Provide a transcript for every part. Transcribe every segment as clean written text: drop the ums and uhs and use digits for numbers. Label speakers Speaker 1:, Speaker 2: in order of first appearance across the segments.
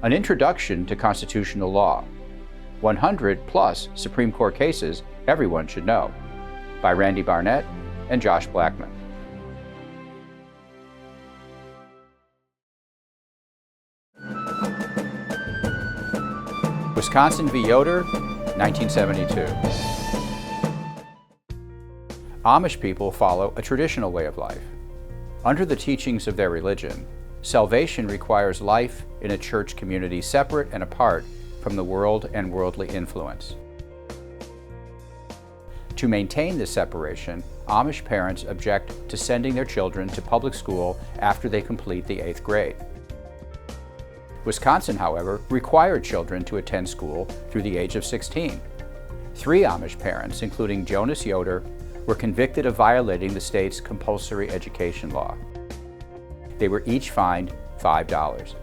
Speaker 1: An Introduction to Constitutional Law, 100 plus Supreme Court cases everyone should know, by Randy Barnett and Josh Blackman. Wisconsin v. Yoder, 1972. Amish people follow a traditional way of life. Under the teachings of their religion, salvation requires life in a church community separate and apart from the world and worldly influence. To maintain this separation, Amish parents object to sending their children to public school after they complete the 8th grade. Wisconsin, however, required children to attend school through the age of 16. 3 Amish parents, including Jonas Yoder, were convicted of violating the state's compulsory education law. They were each fined $5.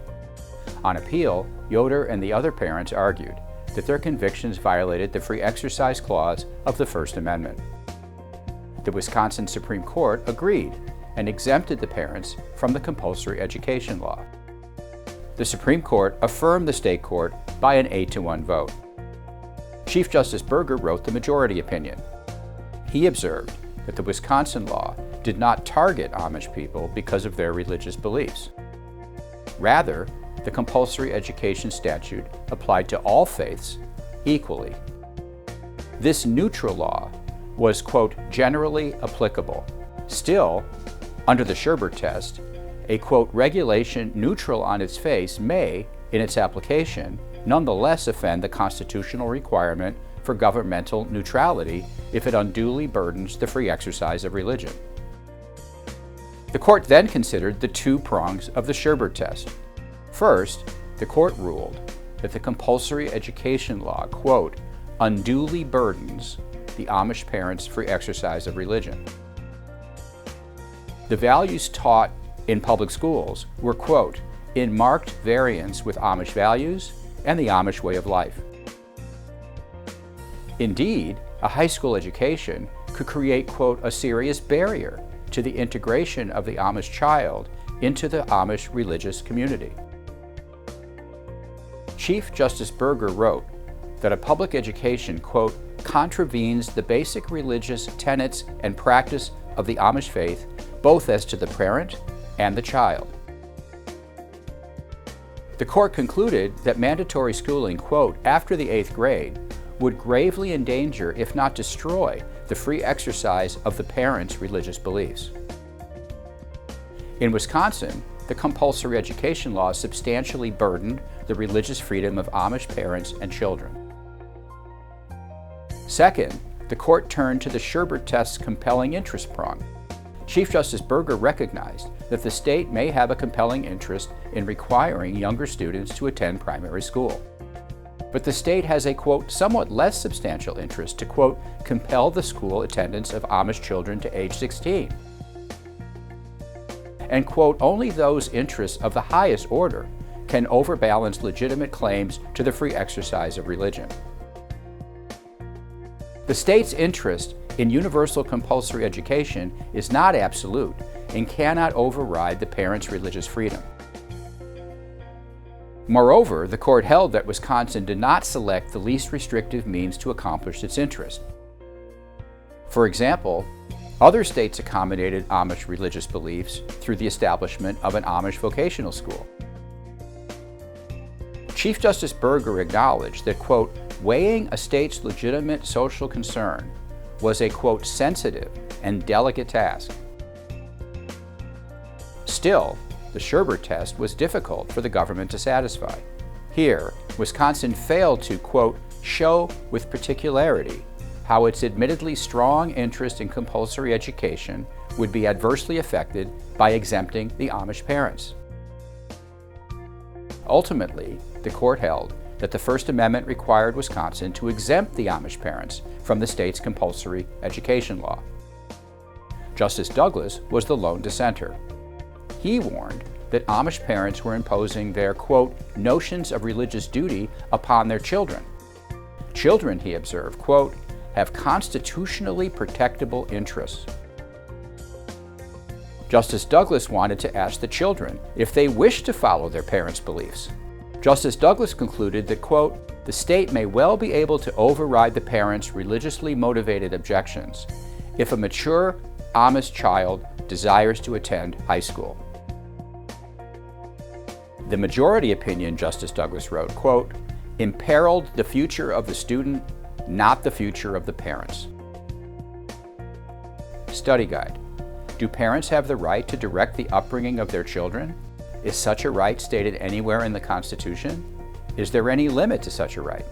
Speaker 1: On appeal, Yoder and the other parents argued that their convictions violated the Free Exercise Clause of the First Amendment. The Wisconsin Supreme Court agreed and exempted the parents from the compulsory education law. The Supreme Court affirmed the state court by an 8-1 vote. Chief Justice Burger wrote the majority opinion. He observed that the Wisconsin law did not target Amish people because of their religious beliefs. Rather, the compulsory education statute applied to all faiths equally. This neutral law was, quote, generally applicable. Still, under the Sherbert test, a, quote, regulation neutral on its face may, in its application, nonetheless offend the constitutional requirement for governmental neutrality if it unduly burdens the free exercise of religion. The court then considered the 2 prongs of the Sherbert test. First, the court ruled that the compulsory education law, quote, unduly burdens the Amish parents' free exercise of religion. The values taught in public schools were, quote, in marked variance with Amish values and the Amish way of life. Indeed, a high school education could create, quote, a serious barrier to the integration of the Amish child into the Amish religious community. Chief Justice Burger wrote that a public education, quote, contravenes the basic religious tenets and practice of the Amish faith, both as to the parent and the child. The court concluded that mandatory schooling, quote, after the 8th grade would gravely endanger, if not destroy, the free exercise of the parents' religious beliefs. In Wisconsin, the compulsory education law substantially burdened the religious freedom of Amish parents and children. Second, the court turned to the Sherbert test's compelling interest prong. Chief Justice Burger recognized that the state may have a compelling interest in requiring younger students to attend primary school. But the state has a, quote, somewhat less substantial interest to, quote, compel the school attendance of Amish children to age 16. And, quote, only those interests of the highest order can overbalance legitimate claims to the free exercise of religion. The state's interest in universal compulsory education is not absolute and cannot override the parents' religious freedom. Moreover, the court held that Wisconsin did not select the least restrictive means to accomplish its interest. For example, other states accommodated Amish religious beliefs through the establishment of an Amish vocational school. Chief Justice Burger acknowledged that, quote, weighing a state's legitimate social concern was a, quote, sensitive and delicate task. Still, the Sherbert test was difficult for the government to satisfy. Here, Wisconsin failed to, quote, show with particularity how its admittedly strong interest in compulsory education would be adversely affected by exempting the Amish parents. Ultimately, the court held that the First Amendment required Wisconsin to exempt the Amish parents from the state's compulsory education law. Justice Douglas was the lone dissenter. He warned that Amish parents were imposing their, quote, notions of religious duty upon their children. Children, he observed, quote, have constitutionally protectable interests. Justice Douglas wanted to ask the children if they wished to follow their parents' beliefs. Justice Douglas concluded that, quote, "The state may well be able to override the parents' religiously motivated objections if a mature Amish child desires to attend high school." The majority opinion, Justice Douglas wrote, quote, "imperiled the future of the student, not the future of the parents." Study guide. Do parents have the right to direct the upbringing of their children? Is such a right stated anywhere in the Constitution? Is there any limit to such a right?